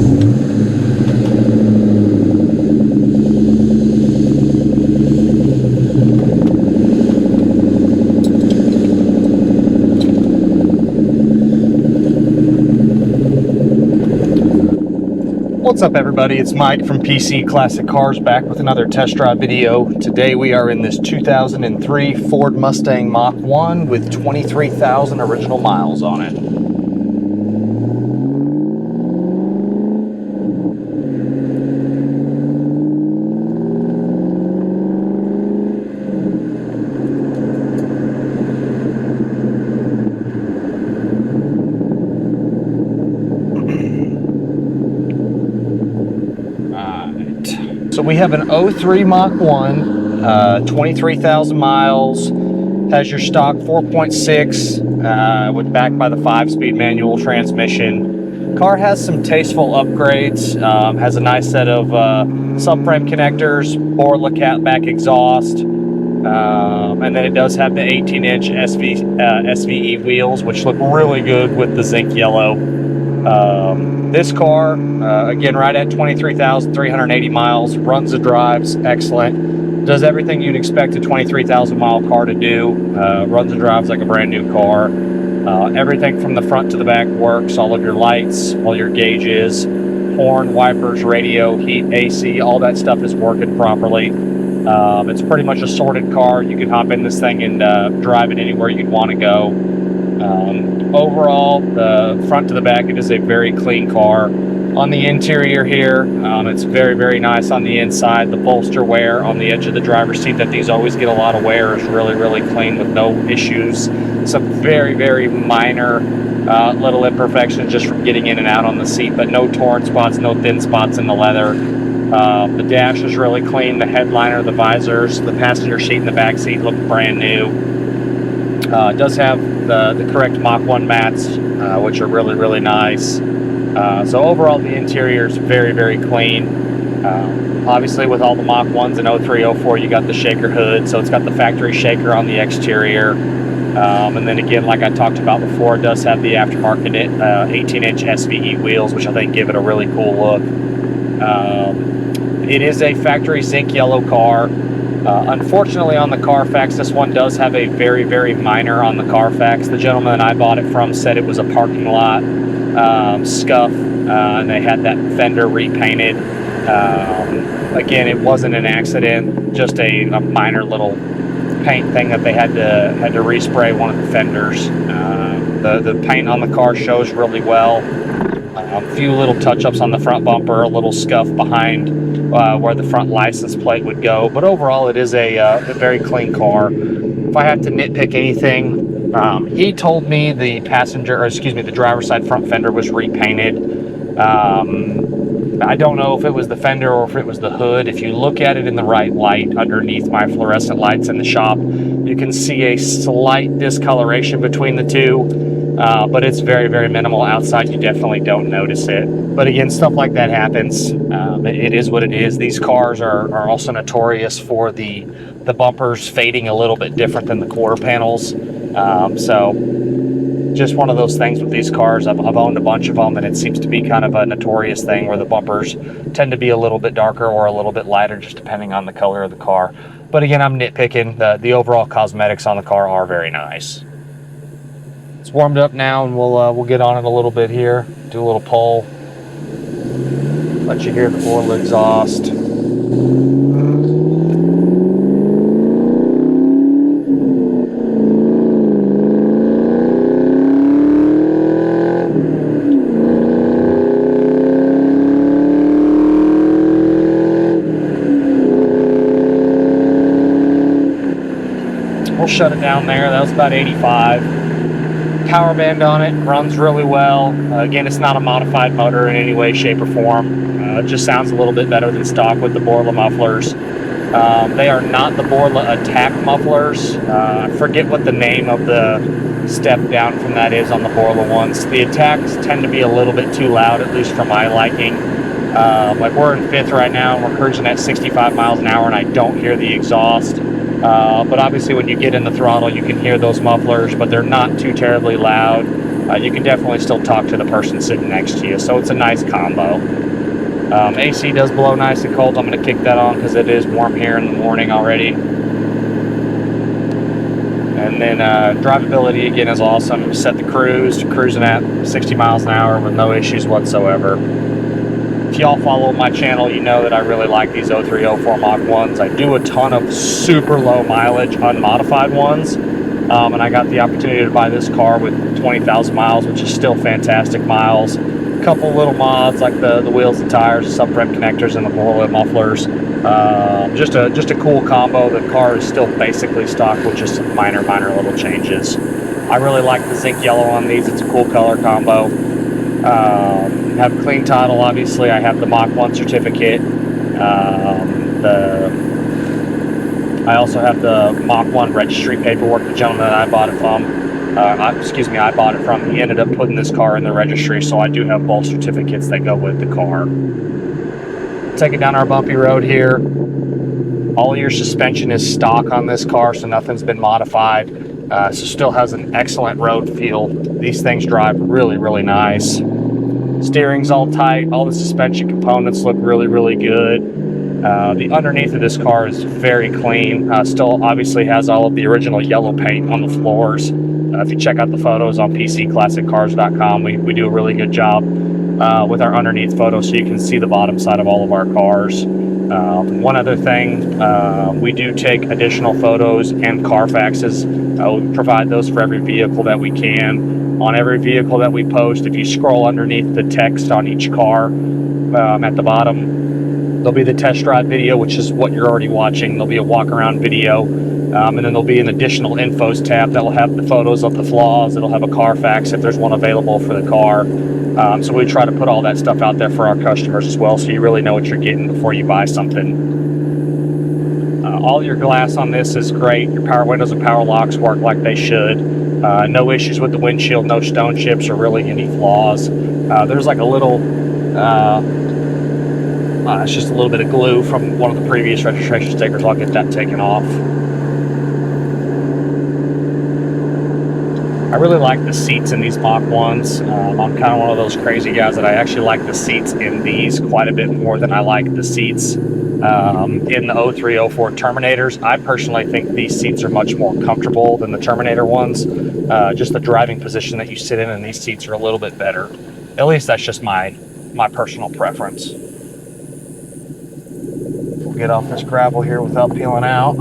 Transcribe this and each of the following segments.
What's up everybody, it's Mike from PC Classic Cars back with another test drive video. Today we are in this 2003 Ford Mustang Mach 1 with 23,000 original miles on it. So we have an 03 Mach 1, 23,000 miles, has your stock 4.6, with backed by the 5-speed manual transmission. Car has some tasteful upgrades, has a nice set of subframe connectors, Borla catback exhaust, and then it does have the 18-inch SVE wheels, which look really good with the zinc yellow. This car, again, right at 23,380 miles, runs and drives excellent, does everything you'd expect a 23,000 mile car to do, runs and drives like a brand new car. Everything from the front to the back works, all of your lights, all your gauges, horn, wipers, radio, heat, AC, all that stuff is working properly. It's pretty much a sorted car. You can hop in this thing and drive it anywhere you'd want to go. Overall, the front to the back, it is a very clean car. On the interior here, it's very, very nice on the inside. The bolster wear on the edge of the driver's seat that these always get a lot of wear is really, really clean with no issues. Some very, very minor little imperfections just from getting in and out on the seat, but no torn spots, no thin spots in the leather. The dash is really clean. The headliner, the visors, the passenger seat and the back seat look brand new. It does have the correct Mach 1 mats, which are really, really nice. So overall, the interior is very, very clean. Obviously, with all the Mach 1s in 03, 04, you got the shaker hood, so it's got the factory shaker on the exterior. And then again, like I talked about before, it does have the aftermarket 18-inch SVE wheels, which I think give it a really cool look. It is a factory zinc yellow car. Unfortunately, on the Carfax, this one does have a very, very minor on the Carfax. The gentleman that I bought it from said it was a parking lot scuff, and they had that fender repainted. Again, it wasn't an accident, just a minor little paint thing that they had to respray one of the fenders. The paint on the car shows really well. A few little touch-ups on the front bumper, a little scuff behind where the front license plate would go, but overall it is a very clean car. If I have to nitpick anything, he told me the the driver's side front fender was repainted. I don't know if it was the fender or if it was the hood. If you look at it in the right light underneath my fluorescent lights in the shop, you can see a slight discoloration between the two. But it's very, very minimal. Outside, you definitely don't notice it. But again, stuff like that happens. It is what it is. These cars are also notorious for the bumpers fading a little bit different than the quarter panels. So just one of those things with these cars. I've owned a bunch of them, and it seems to be kind of a notorious thing where the bumpers tend to be a little bit darker or a little bit lighter, just depending on the color of the car. But again, I'm nitpicking. The overall cosmetics on the car are very nice. It's warmed up now, and we'll get on it a little bit here. Do a little pull. Let you hear the Borla exhaust. We'll shut it down there. That was about 85. Power band on it, runs really well. Again, it's not a modified motor in any way, shape, or form. It just sounds a little bit better than stock with the Borla mufflers. They are not the Borla Attack mufflers. I forget what the name of the step down from that is on the Borla ones. The Attacks tend to be a little bit too loud, at least for my liking. Like we're in 5th right now, and we're cruising at 65 miles an hour, and I don't hear the exhaust. But obviously when you get in the throttle, you can hear those mufflers, but they're not too terribly loud. you can definitely still talk to the person sitting next to you. So it's a nice combo. AC does blow nice and cold. I'm going to kick that on because it is warm here in the morning already. And then drivability again is awesome. Set the cruise to cruising at 60 miles an hour with no issues whatsoever. If y'all follow my channel, you know that I really like these 03, 04 Mach 1s. I do a ton of super low mileage unmodified ones. And I got the opportunity to buy this car with 20,000 miles, which is still fantastic miles. A couple little mods like the wheels, the tires, the sub-frame connectors, and the bore lid mufflers. Just a cool combo. The car is still basically stock with just some minor little changes. I really like the zinc yellow on these. It's a cool color combo. Have clean title, obviously. I have the Mach 1 certificate. I also have the Mach 1 registry paperwork. The gentleman that I bought it from, I bought it from, he ended up putting this car in the registry, so I do have both certificates that go with the car. Take it down our bumpy road here. All your suspension is stock on this car, so nothing's been modified. So still has an excellent road feel. These things drive really nice. Steering's all tight. All the suspension components look really good. The underneath of this car is very clean. Still obviously has all of the original yellow paint on the floors. If you check out the photos on PCClassicCars.com, we do a really good job with our underneath photos so you can see the bottom side of all of our cars. One other thing, we do take additional photos and Carfaxes. We provide those for every vehicle that we can. On every vehicle that we post, if you scroll underneath the text on each car at the bottom, there'll be the test drive video, which is what you're already watching. There'll be a walk around video, and then there'll be an additional infos tab that will have the photos of the flaws. It'll have a Carfax if there's one available for the car. So we try to put all that stuff out there for our customers as well, so you really know what you're getting before you buy something. All your glass on this is great. Your power windows and power locks work like they should. No issues with the windshield, no stone chips or really any flaws. There's like a little, it's just a little bit of glue from one of the previous registration stickers. I'll get that taken off. I really like the seats in these Mach 1s. I'm kind of one of those crazy guys that I actually like the seats in these quite a bit more than I like the seats in the 03, 04 Terminators. I personally think these seats are much more comfortable than the Terminator ones. Just the driving position that you sit in these seats are a little bit better. At least that's just my personal preference. We'll get off this gravel here without peeling out.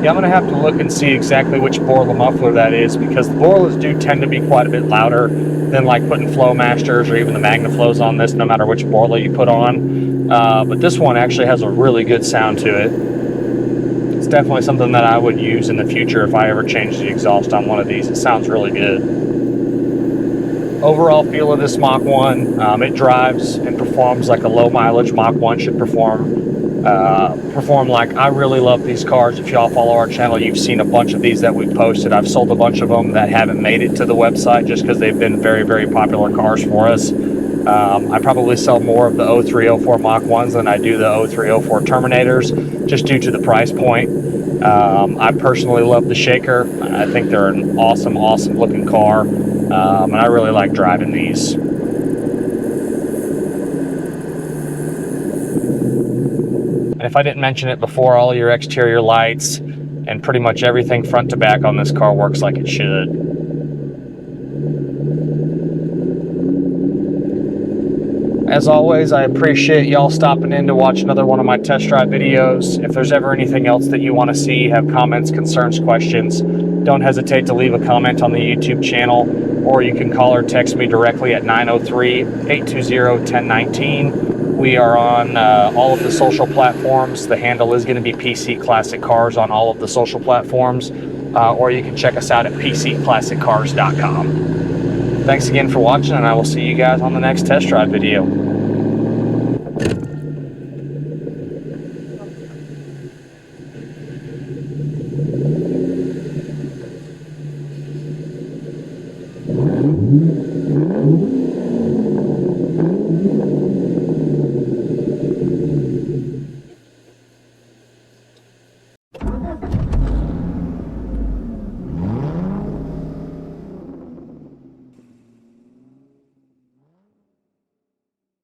Yeah, I'm going to have to look and see exactly which Borla muffler that is, because the Borlas do tend to be quite a bit louder than like putting Flowmasters or even the MagnaFlows on this, no matter which Borla you put on. But this one actually has a really good sound to it. It's definitely something that I would use in the future if I ever change the exhaust on one of these. It sounds really good. Overall feel of this Mach 1, it drives and performs like a low mileage Mach 1 should perform like. I really love these cars. If y'all follow our channel, you've seen a bunch of these that we've posted. I've sold a bunch of them that haven't made it to the website just because they've been very popular cars for us. I probably sell more of the 03, 04 Mach 1s than I do the 03, 04 Terminators, just due to the price point. I personally love the Shaker. I think they're an awesome looking car, and I really like driving these. And if I didn't mention it before, all your exterior lights and pretty much everything front to back on this car works like it should. As always, I appreciate y'all stopping in to watch another one of my test drive videos. If there's ever anything else that you want to see, have comments, concerns, questions, don't hesitate to leave a comment on the YouTube channel, or you can call or text me directly at 903-820-1019. We are on all of the social platforms. The handle is going to be PC Classic Cars on all of the social platforms, or you can check us out at PCClassicCars.com. Thanks again for watching, and I will see you guys on the next test drive video.